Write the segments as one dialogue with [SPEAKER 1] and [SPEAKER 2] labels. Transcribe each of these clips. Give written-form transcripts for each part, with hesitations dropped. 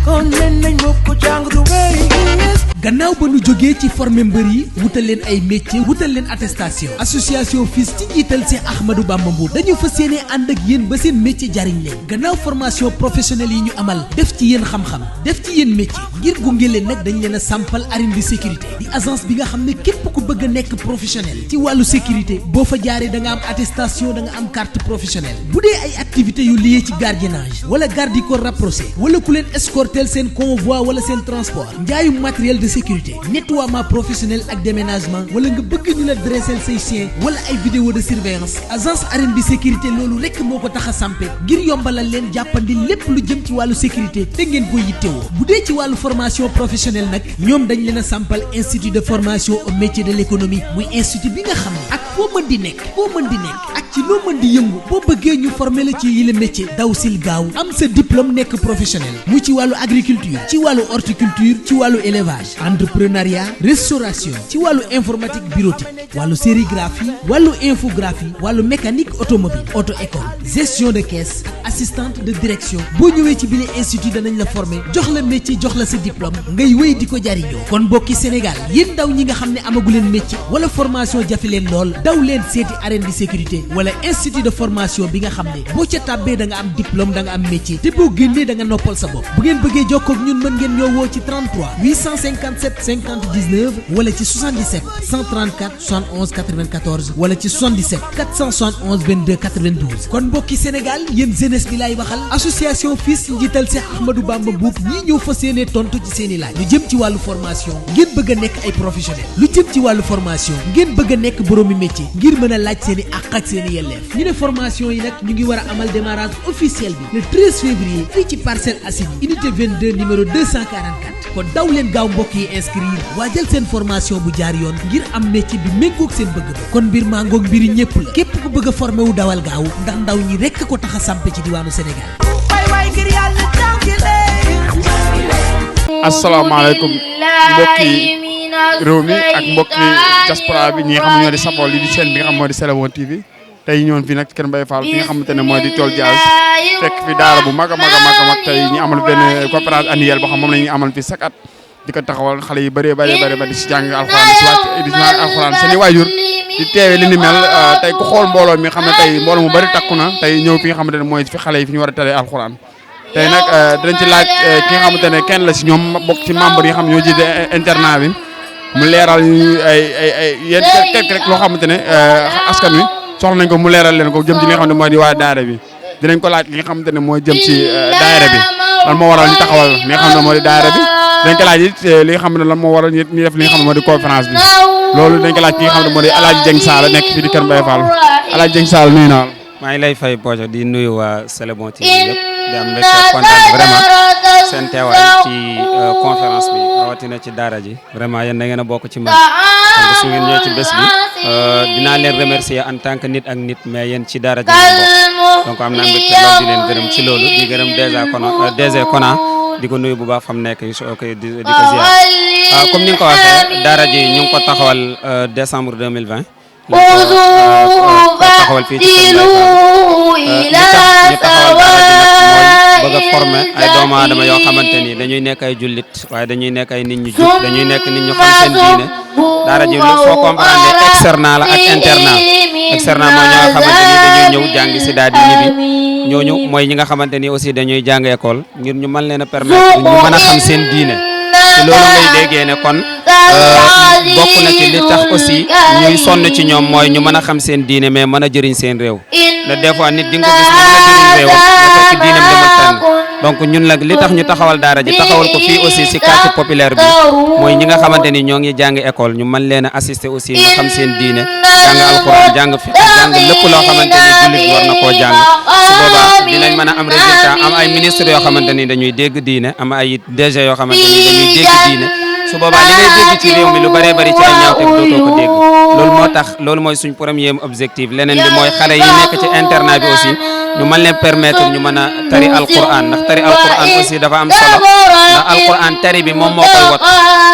[SPEAKER 1] kon nañ bokk jàng du wéy.
[SPEAKER 2] gannaaw ba nu jógee ci former mbër yi wutal leen ay métier wutal leen attestation association FILS ci njiital Cheikh Ahmadou Bamba Mbuub dañu fas yéene ànd ak yéen ba seen métier jariñ leen gannaaw formation professionnelle yi ñu amal def ci yéen xam-xam def ci yéen métier ngir gunge leen nag dañ leen a sampal arène de sécurité di agence bi nga xam ne képp ku bëgg a nekk professionnel ci wàllu sécurité boo fa jaaree da nga am attestation da nga am carte professionnelle bu dee ay activités yu lié ci gardiennage wala garde du corps rapproché wala ku leen escorter seen convoi wala seen transport njaayum matériel de sécurité nettoiement professionnel ak déménagement wala nga bëgg ñu la dresser say chien wala ay vidéo de surveillance agence arène bi sécurité loolu rekk moo ko tax a sampe ngir yombalal leen jàppandi lépp lu jëm ci wàllu sécurité te ngeen ko yittewoo bu dee ci wàllu formation professionnelle nag ñoom dañ leen a sampal institut de formation au métier de l'économie muy institut bi nga xam ne ak foo mën di nekk ak ci loo mën di yëngu boo bëggee ñu former la ci yile métier daw sil gaaw am sa diplôme nekk professionnel mu ci wàllu agriculture ci wàllu horticulture ci wàllu élevage entrepreneuriat restauration ci wàllu informatique bureautique wàllu sérigraphie wàllu infographie wàllu mécanique automobile auto école gestion de caisse assistante de direction boo ñëwee ci bile institut danañ la former jox la métier jox la sa diplôme ngay wéy di ko jariñoo kon mbokki Sénégal yéen ndaw ñi nga xam ne amagu leen métier wala formation jafe leen lool daw leen seeti arène de sécurité wala institut de formation bi nga xam ne boo ca tàbbee da nga am diplôme da nga am métier te boo génnee da nga noppal sa bopp bu ngeen bëggee jokkoo ak ñun mën ngeen ñoo woo ci 33 857 50 19 wala ci 77 134 71 94 wala ci 77 471 22 92 kon mbokki Sénégal yéen jeunesse bi laay waxal association FILS njiital Cheikh Ahmadou Bamba Mbuub ñii ñëw fas yéene tontu ci seen i laaj lu jëm ci wàllu formation ngeen bëgg a nekk ay professionnel lu jëm ci wàllu formation ngeen bëgg a nekk boroomi métier ngir mën a laaj seen i àq ak seen i yelleef ñu ne formation yi nag ñu ngi war a amal démarrage officiel bi le 13 février fii ci Parcelles Assainies unité 22 numéro 244 kon daw leen gaaw mbokk yi inscrire waajal seen formation bu jaar yoon ngir am métier bi méngoog seen bëgg-bëgg kon mbir maa ngoog mbiri ñëpp la képp ku bëgg a formé wu dawal gaaw ndax ndaw ñi rekk ko tax a sampe ci diwaanu Sénégal.
[SPEAKER 3] asalaamaaleykum mbokki réew mi ak mbokki diaspora bi ñi nga xam ñoo di safoo li di seen bi nga xam moo di Sélémon TV tey ñëwoon fii nag Kër Mbaye Fall fi nga xamante ne mooy di tool Diaz fekk fi daara bu mag a mag tey ñu amal benn conférence annuelle boo xam moom la ñuy amal fii chaque at di ko taxawal xale yi bëree ba di si jàng alxuraan si wàcc di jàng alxuraan seen i waajur di teewe li ni mel tey ku xool mbooloo mi xam ne tey mbooloo mu bëri takku na tey ñëw fi nga xamante ne mooy fi xale yi fi ñu war a talee alxuraan tey nag dinañ ci laaj ki nga xamante ne kenn la si ñoom bokk ci membre yi nga xam ñoo jiite internat bi mu leeral ñu ay yéen quelque rek loo xamante ne askan wi soxla nañ ko mu leeral leen ko jëm ci li nga xam ne mooy di waa daara bi dinañ ko laaj li nga xamante ne mooy jëm ci daara bi lan moo waral ñu taxawal li nga xam ne moo di daara bi dinañ ko laaj it li nga xam ne lan moo waral ñu def li nga xam ne moo di conférence bi loolu dañ ko laaj ki nga xam ne moo di Alaaji Dieng Sall nekk fii di Kër Mbaye Fall Alaaji Dieng Sall nuyu naa la.
[SPEAKER 4] maa ngi lay fay Bojo di nuyu waa Sélémon TV yëpp di am mbégte kontaan vraiment seen teewaay ci conférence bi rawatina ci daara ji vraiment yéen da ngeen a bokk ci man donc su ngeen ñëwee ci bés bi dinaa leen remercier en tant que nit ak nit mais yéen ci daara ji ngeen bokk donc am naa mbégte loolu di leen gërëm ci loolu di gërëm DG Kona di ko nuyu bu baax fam nekk di ko ziar comme ni nga ko waxee daara ji ñu ngi ko taxawal décembre 2020 taxawal fii ci Kër Mbaye Fall li tax ñu taxawal daara ji nag mooy bëgg a former ay doomu aadama yoo xamante ni dañuy nekk ay jullit waaye dañuy nekk ay nit ñu jub dañuy nekk nit ñu xam seen diine daara ji soo comprendre externat la ak internat externat mooy ñi nga xamante ni dañuy ñëw jàng si daal di ñibbi ñooñu mooy ñi nga xamante ni aussi dañuy jàng école ngir ñu mën leen a permettre ñu mën a xam seen diine te loolu ngay déggee ne kon bokk na ci li tax aussi ñuy sonn ci ñoom mooy ñu mën a xam seen diine mais mën a jëriñ seen réew te des fois nit di nga ko gis mën a jëriñ réewam nga fekk diinam demul fenn donc ñun nag li tax ñu taxawal daara ji taxawal ko fii aussi si quartier populaire bi mooy ñi nga xamante ni ñoo ngi jàng école ñu mën leen a assister aussi ñu xam seen diine jàng alxuraan jàng fiqh jàng lépp loo xamante ni jullit war na koo jàng su boobaa dinañ mën a am résultat am ay ministres yoo xamante ni dañuy dégg diine am ay DG yoo xamante ni dañuy dégg diine su boobaa li ngay dégg ci réew mi lu bëree bëri ci ay ñaawteef dootoo ko dégg loolu moo tax loolu mooy suñ premier objectif leneen bi mooy xale yi nekk ci internat bi aussi ñu mën leen permettre ñu mën a tari alquran ndax tari alquran aussi dafa am solo ndax alquran tari bi moom moo koy wat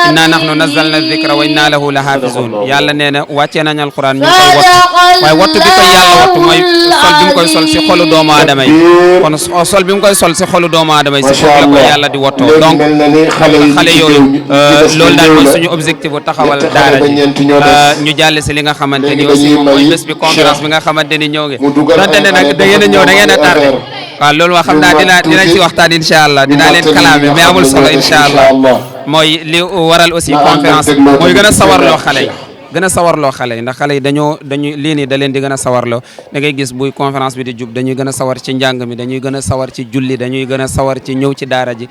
[SPEAKER 4] inna nahnu nazzalna dhikra wa inna lahu la hafizun yàlla nee na wàccee nañ alquran ñu koy wattu waaye wattu bi koy yàlla wattu mooy sol bi mu koy sol si xolu doomu aadama yi kon sol bi mu koy sol si xolu doomu aadama yi si foofu la ko yàlla di wattoo donc xale yooyu loolu daal mooy suñu objectif bu taxawal daara ji ñu jàll si li nga xamante ni aussi moom mooy bés bi conférence bi nga xamante ni ñëw nge donte ne nag da ngeen a ñëw da ngeen a tardé waaw loolu waa xam naa dina ci waxtaan incha allah dinaa leen kalaame mais amul solo incha allah mooy li waral aussi conférence mooy gën a sawarloo xale yi gën a sawarloo xale yi ndax xale yi dañuy lii nii da leen di gën a sawarloo da ngay gis buy conférence bi di jub dañuy gën a sawar ci njàng mi dañuy gën a sawar ci julli dañuy gën a sawar ci ñëw ci daara ji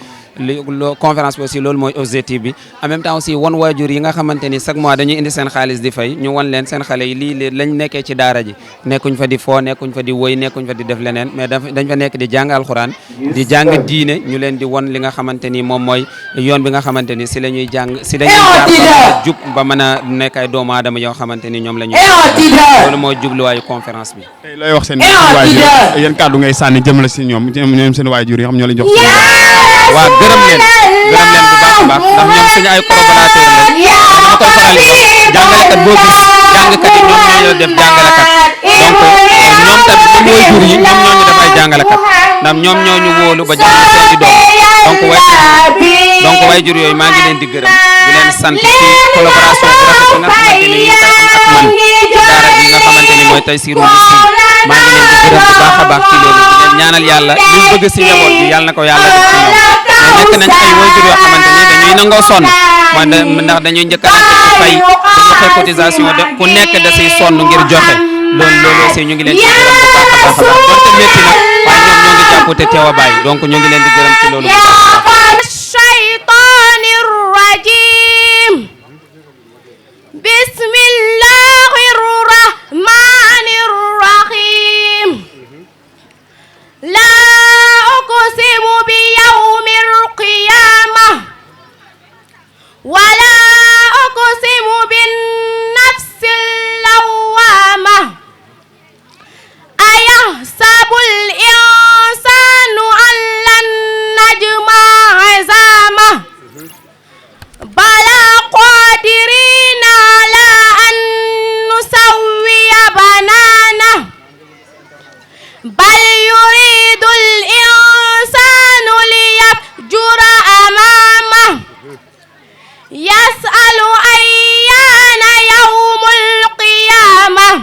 [SPEAKER 4] conférence bi aussi loolu mooy objectif bi en même temps aussi wan waajur yi nga xamante ni chaque mois dañuy indi seen xaalis di fay ñu wan leen seen xale yi lii lañ nekkee ci daara ji nekkuñ fa di foo nekkuñ fa di woy nekkuñ fa di def leneen mais dañ fa nekk di jàng alxuraan di jàng diine ñu leen di wan li nga xamante ni moom mooy yoon bi nga xamante ni si la ñuy jàng si dañuy jaar jub ba mën a nekk ay doomu aadama yoo xamante ni ñoom la ñu loolu mooy jubluwaayu conférence bi.
[SPEAKER 3] tey looy wax seen waajur yéen kàddu ngay sànni jëmale si ñoom seen waajur yi xam ñoo leen jox
[SPEAKER 4] waaw gërëm leen bu baax a baax ndax ñoom suñu ay collaborateur la dama koy faral di wax jàngalekat boo gis jàngkat yi ñoom ñoo def jàngalekat donc ñoom tamit ñoom waajur yi ñoom ñoo ñu def ay jàngalekat ndax ñoom ñoo ñu wóolu ba jox ñu seen i doom donc waajur yooyu maa ngi leen di gërëm di leen sant ci collaboration bu rafet bi nga xamante ni ñu koy am ak man ci daara bi nga xamante ni mooy Taysiroul Miskin maa ngi leen di gërëm bu baax a baax ci loolu di leen ñaanal yàlla li ñu bëgg si njaboot bi yàlla na ko yàlla def ci ñoom mais nekk nañ ay waajur yoo xamante ni dañuy nangoo sonn mooy ndax dañuy njëkkalante ci fay bu joxe cotisation de ku nekk da siy sonn ngir joxe loolu aussi ñu ngi leen ci gërëm bu baax a baax donte métti na waaye ñoom ñoo ngi jàpp te teew a bàyyi donc ñu ngi leen di gërëm ci loolu bu baax a baax.
[SPEAKER 5] Bismillahir Rahmanir Rahim. La uqsimu bi yawmil qiyamah wa la uqsimu bin nafsil lawwamah. Ayahsabul insanu an lan najma'a 'izamah. Bala qadirina ala an nusawwiya banana. Bal yuridul insanu liyafjura amamah. Yas'alu ayyana yawmul qiyamah.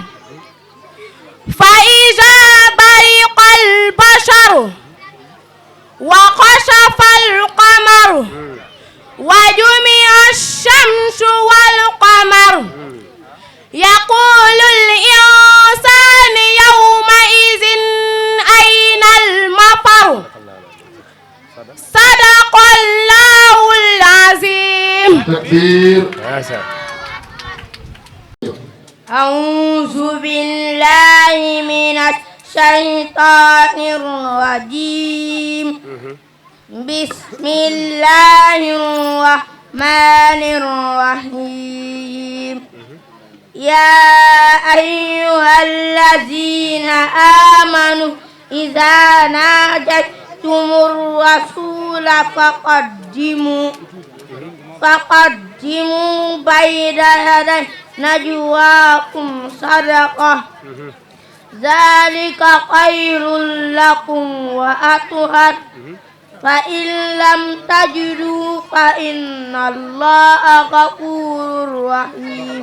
[SPEAKER 5] Fa iza bariqal basharu wa khashafal qamaru wa jumi'a ash-shamsu wal qamaru yaqulul insanu yawma idhin aynal mafaru. Sadaqallahul azim. A'udzu billahi minasy syaitonir rajim. Bismillahirrahmanirrahim. Ya ayyuhallazina amanu idza najaytumur rasula faqaddimu bayna yaday najwaakum sadaqah. Dzalika khairul lakum wa athhar. Fa in lam tajidu fa innallaha ghafurur rahim.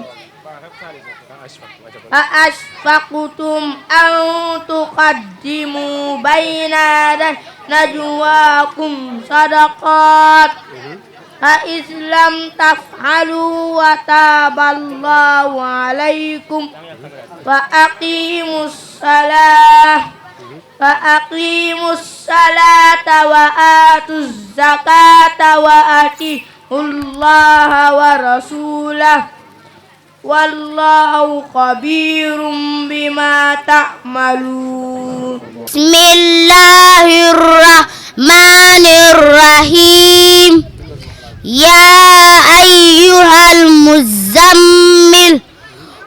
[SPEAKER 5] Fa asfaqtum an tuqaddimu baina najwaakum sadaqat. Fa islam taf'alu wa taballahu alaikum. Fa aqimus salata wa atuz zakata wa atiullaha wa rasulahu. Wallahu khabirum bima ta'malun. Bismillahirrahmanirrahim. Ya ayyuhal muzammil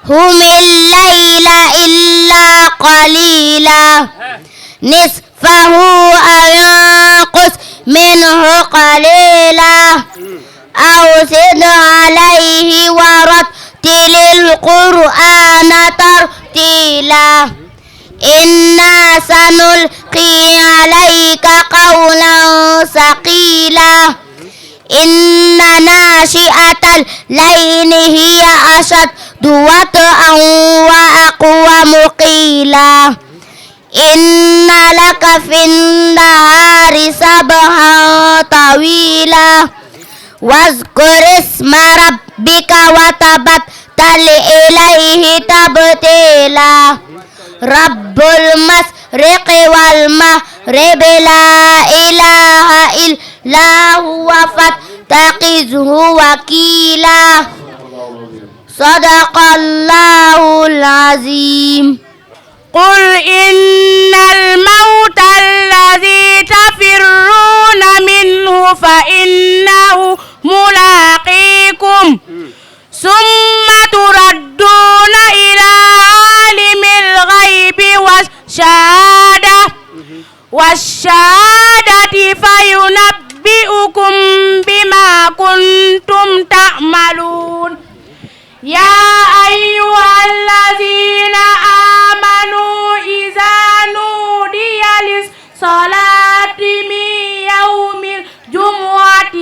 [SPEAKER 5] humil layla illa qalila نصفه أو ينقص منه قليلا أو زد عليه ورتل القرآن ترتيلا إنا سنلقي عليك قولا ثقيلا إن ناشئة الليل هي أشد وطئا وأقوم قيلا إن لك في النهار سبحا طويلا واذكر اسم ربك وتبتل إليه تبتيلا رب المشرق والمغرب لا إله إلا هو فاتخذه وكيلا صدق الله العظيم قل إن الموت الذي تفرون منه فإنه ملاقيكم ثم تردون إلى عالم الغيب والشهادة فينبئكم بما كنتم تعملون يا أيها الذين آمنوا إذا نودي للصلاة من يوم الجمعة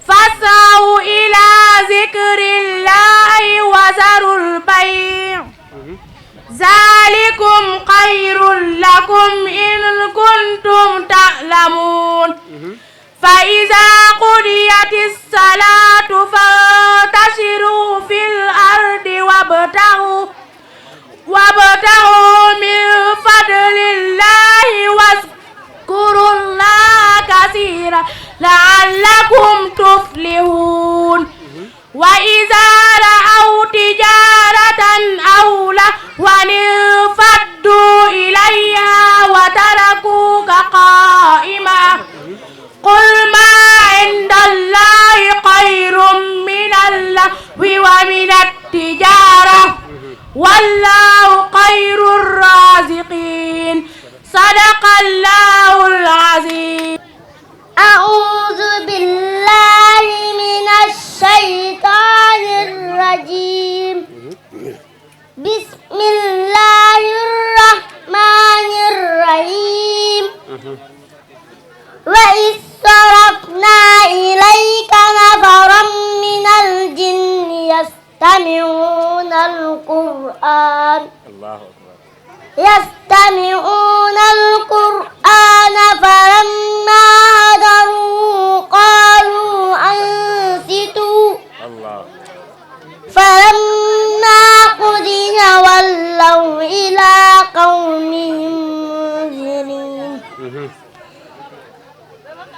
[SPEAKER 5] فاسعوا إلى ذكر الله وذروا البيع ذلكم خير لكم إن كنتم تعلمون فإذا قضيت الصلاة فانتشروا في الأرض وابتغوا من فضل الله واذكروا الله كثيرا لعلكم تفلحون وإذا رأوا تجارة أو لهوا انفضوا إليها وتركوك قائما قل ما عند الله خير من اللهو ومن التجارة والله خير الرازقين صدق الله العظيم أعوذ بالله من الشيطان الرجيم بسم الله الرحمن الرحيم وإذ صرفنا إليك نفرا من الجن يستمعون القرآن فلما حضروه قالوا أنصتوا فلما قضي ولوا إلى قومهم منذرين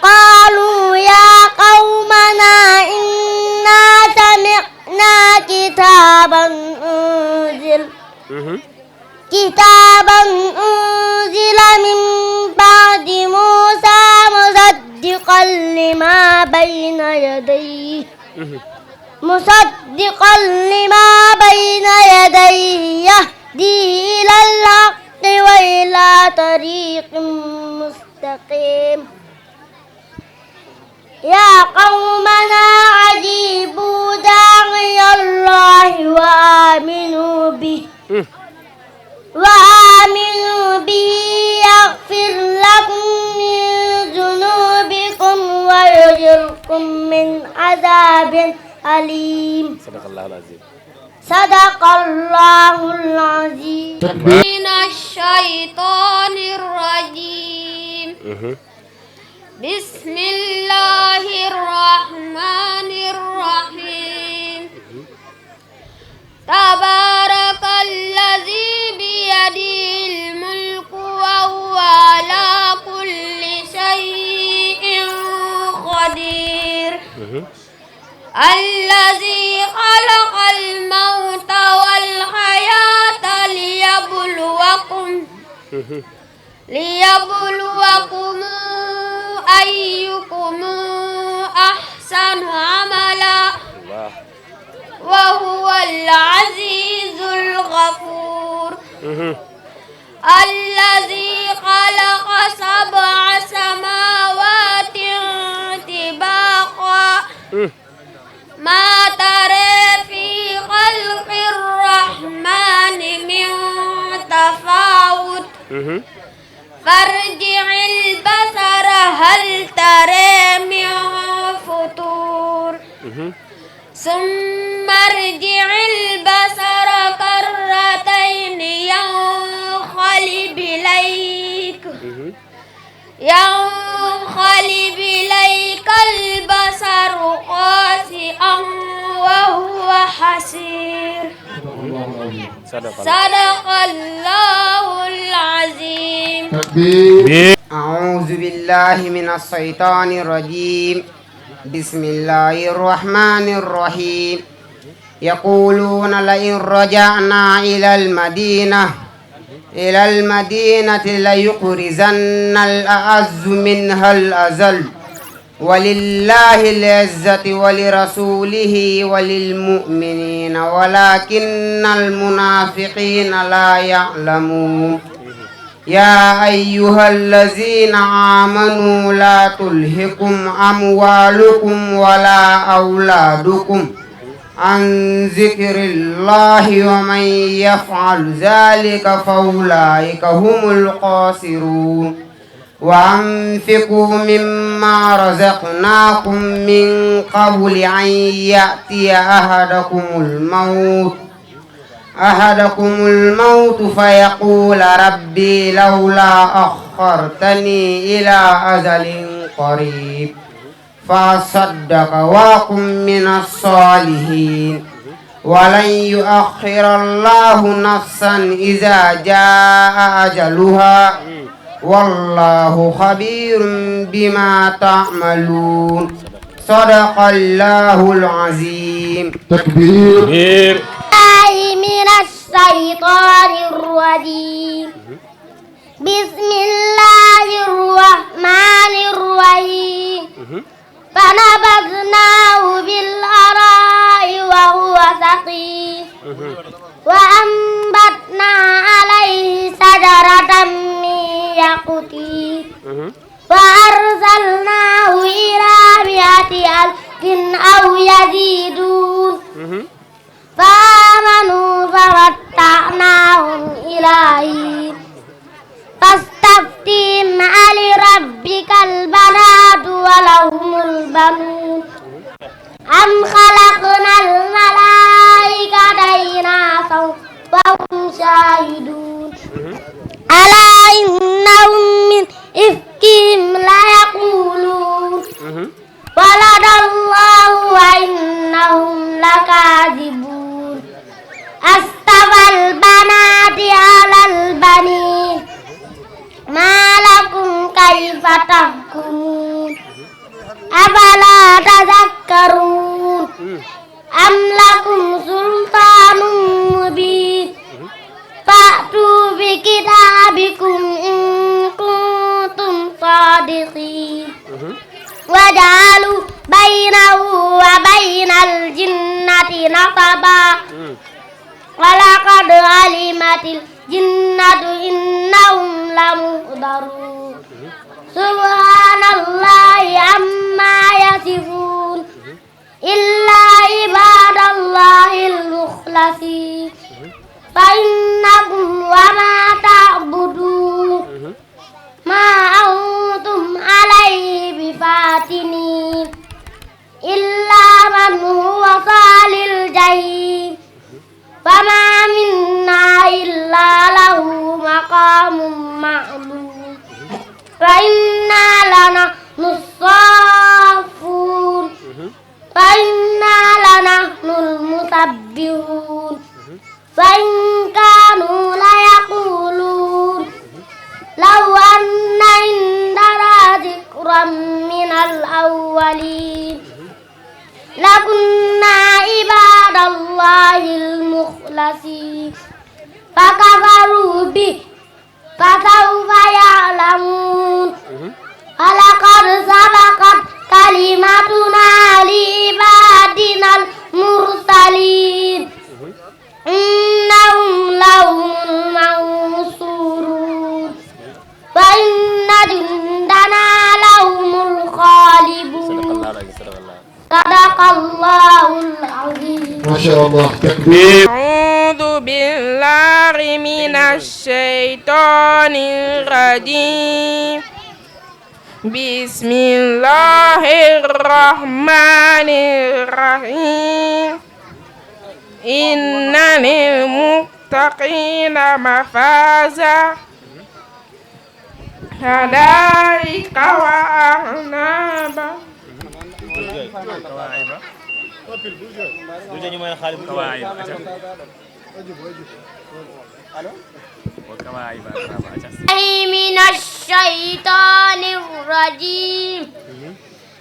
[SPEAKER 5] قالوا يا قومنا إنا سمعنا كتابا أنزل من بعد موسى مصدقا لما بين يديه يهدي إلى الحق وإلى طريق مستقيم يا قومنا أجيبوا داعي الله وآمنوا به يغفر لكم من ذنوبكم ويجركم من عذاب أليم صدق الله العظيم من الشيطان الرجيم بسم الله الرحمن الرحيم تبارك الذي بيده الملك وهو على كل شيء قدير الذي خلق الموت والحياة ليبلوكم أيكم أحسن عملا وهو العزيز الغفور الذي خلق 7 سماوات طباقا ما ترى في خلق الرحمن من تفاوت فارجع البصر هل ترى من فطور ثم ارجع البصر كرتين ينقلب إليك البصر خاسئا وهو حسير صدق الله العظيم.
[SPEAKER 6] أعوذ بالله من الشيطان الرجيم. بسم الله الرحمن الرحيم. يقولون لئن رجعنا إلى المدينة ليخرجن الأعز منها الأذل ولله العزة ولرسوله وللمؤمنين ولكن المنافقين لا يعلمون. يا أيها الذين آمنوا لا تلهكم أموالكم ولا أولادكم عن ذكر الله ومن يفعل ذلك فأولئك هم الخاسرون. وأنفقوا مما رزقناكم من قبل أن يأتي أحدكم الموت فيقول ربي لولا أخرتني إلى أجل قريب فأصدق وأكن من الصالحين ولن يؤخر الله نفسا إذا جاء أجلها والله خبير بما تعملون. صدق الله العظيم.
[SPEAKER 5] تكبير. من الشيطان الرجيم. بسم الله الرحمن الرحيم. فنبذناه بالعراء وهو سقيم وأنبتنا عليه شجرة من يقطين وأرسلناه إلى 100 ألف أو يزيدون فآمنوا فمتعناهم إلى حين فاستفتهم ألربك البنات ولهم البنون أم خلقنا الملائكة إناثا وهم شاهدون ألا إنهم من إفكهم ليقولون ولد الله وإنهم لكاذبون أصطفى البنات على البنين ما لكم كيف تحكمون أفلا تذكرون أم لكم سلطان مبين فأتوا بكتابكم إن كنتم صادقين وجعلوا بينه وبين الجنة نصبا ولقد علمت الجنة إنهم لمحضرون سبحان الله عما يصفون إلا عباد الله المخلصين فإنكم وما تعبدون ما أنتم عليه بفاتنين إلا من هو صال الجحيم فما منا إلا له مقام معلوم فإنا لنحن الصافون فإنا لنحن المسبحون فإن كانوا ليقولون لو أن عندنا ذكرا من الأولين لكنا عباد الله المخلصين فكفروا به فسوف يعلمون ولقد سبقت كلمتنا لعبادنا المرسلين إنهم لهم المنصورون صدق الله العظيم.
[SPEAKER 1] ما شاء الله تكبير.
[SPEAKER 7] أعوذ بالله من الشيطان الرجيم. بسم الله الرحمن الرحيم. إن للمتقين مفازا حدائق وأعنابا.
[SPEAKER 5] من الشيطان الرجيم.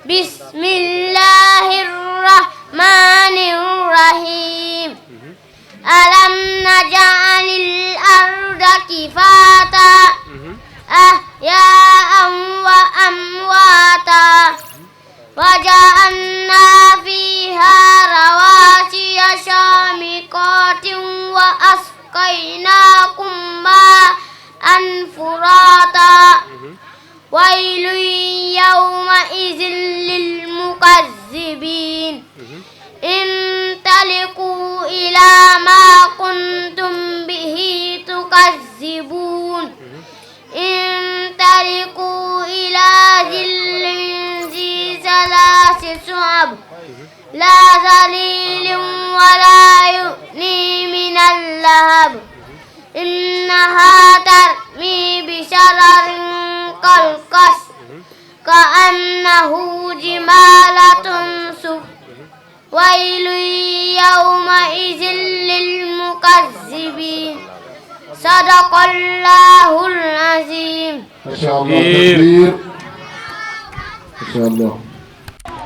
[SPEAKER 5] بسم الله الرحمن الرحيم. ألم نجعل الأرض كفاتا أحياء وأمواتا وجعلنا فيها رواسي شامخات وأسقيناكم ماء فراتا ويل يومئذ للمكذبين. انطلقوا إلى ما كنتم به تكذبون. انطلقوا إلى ظل ذي ثلاث شعب لا ظليل ولا يغني من اللهب إنها ترمي بشرر كالقصر كأنه جمالة صفر ويل يومئذ للمكذبين. صدق الله العظيم.
[SPEAKER 1] ما شاء الله تكبير. ما شاء الله.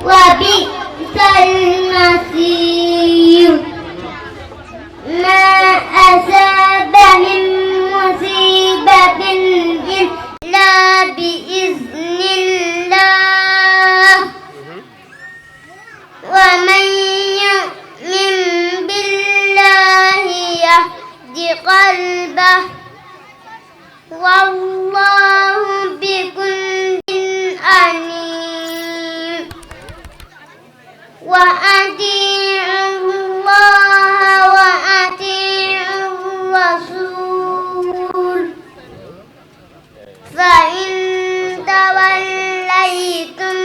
[SPEAKER 5] وبئس المصير. ما أصاب من مصيبة إلا بإذن الله ومن يؤمن بالله يهد قلبه والله بكل عليم. وأطيعوا الله وأطيعوا الرسول فإن توليتم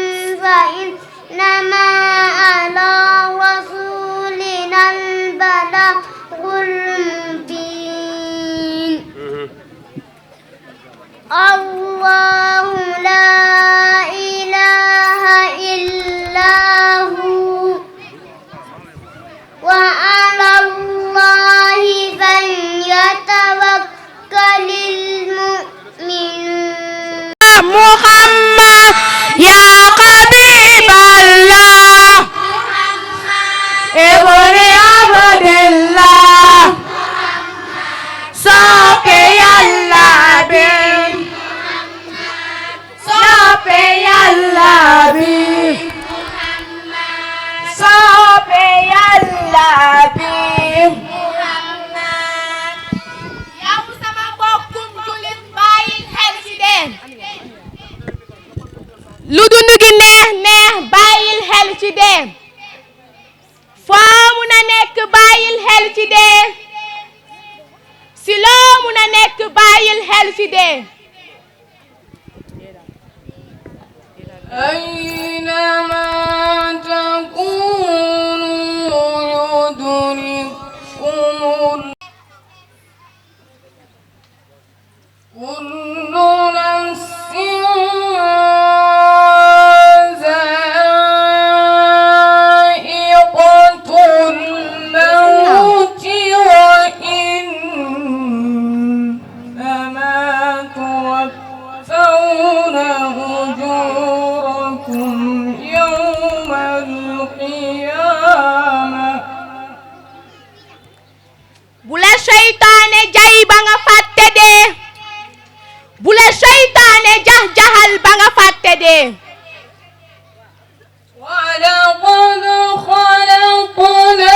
[SPEAKER 5] فإنما على رسولنا البلاغ المبين. الله لا إله إلا هو وعلى الله فليتوكل المؤمنون.
[SPEAKER 7] محمد يا حبيب الله ابن عبد الله صافي اللبيب صافي اللبيب صافي اللبيب. yow sama mbokkum jullit bàyyil xel ci dee. lu dund gi neex neex bàyyil xel ci dee. foo mun a nekk bàyyil xel ci dee. si loo mun a nekk bàyyil xel ci dee. أينما تكونوا يدرككم كل نفس ذائقة الموت وإنما توفون أجوركم يوم القيامة. bu la seytaane jay ba nga fàtte dee. bu la seytaane jax-jaxal ba nga fàtte dee. walaqad xalaqna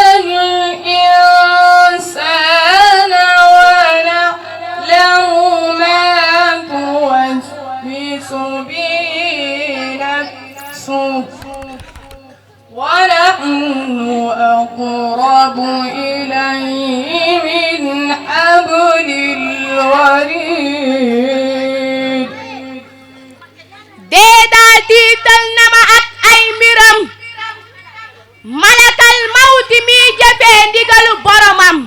[SPEAKER 7] al-insaana wa na'lamu ma tuwaswisu bihi nafsuhu
[SPEAKER 1] ونحن أقرب إليه من حبل الوريد
[SPEAKER 7] déedaa tiital na ma ak ay mbiram malakal mawti mi jëfee ndigalu boromam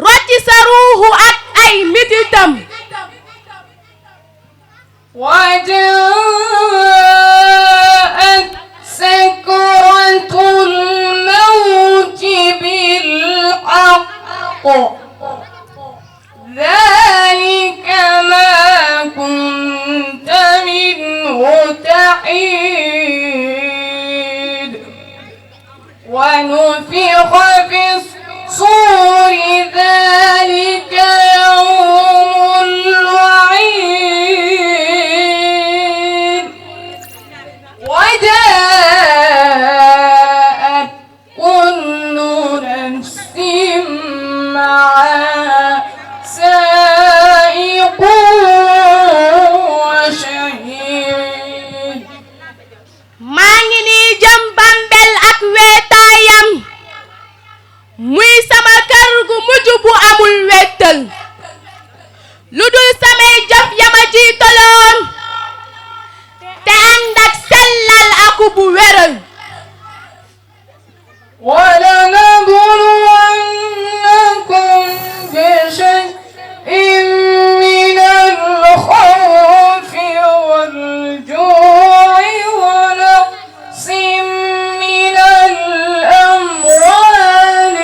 [SPEAKER 7] rocci sa ruuxu ak ay mititam
[SPEAKER 1] وجاءت سكرة الموت بالحق ذلك ما كنت منه تحيد ونفخ في الصور ذلك يوم الوعيد وجاءت كل نفس معها سائق وشهيد
[SPEAKER 7] maa ngi nii jëm Bambel ak weetaayam muy sama kër gu mujj bu amul wettal lu dul samay jëf yama jiitaloon te ànd ak sellal aku bu wéral
[SPEAKER 1] ولنبلونكم بشيء من الخوف والجوع ونقص من الأموال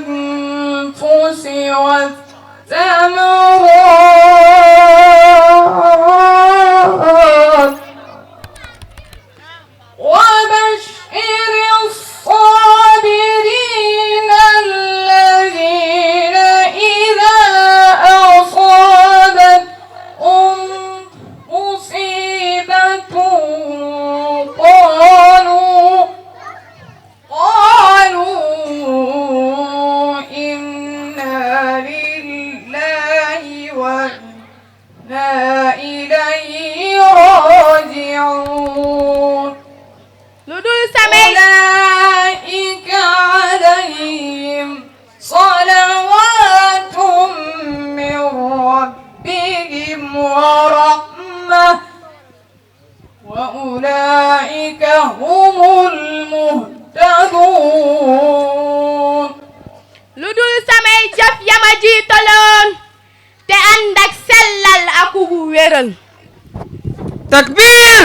[SPEAKER 1] والأنفس والثمرات وبشر الصابرين الذين إذا أصابتهم مصيبة قالوا إنا لله وإنا إليه راجعون
[SPEAKER 7] lu dul samay
[SPEAKER 1] أولئك عليهم صلوات من ربهم ورحمة وأولئك هم المهتدون
[SPEAKER 7] lu dul samay jëf yama jiitaloon te ànd ak sellal aku bu wéral
[SPEAKER 6] takbir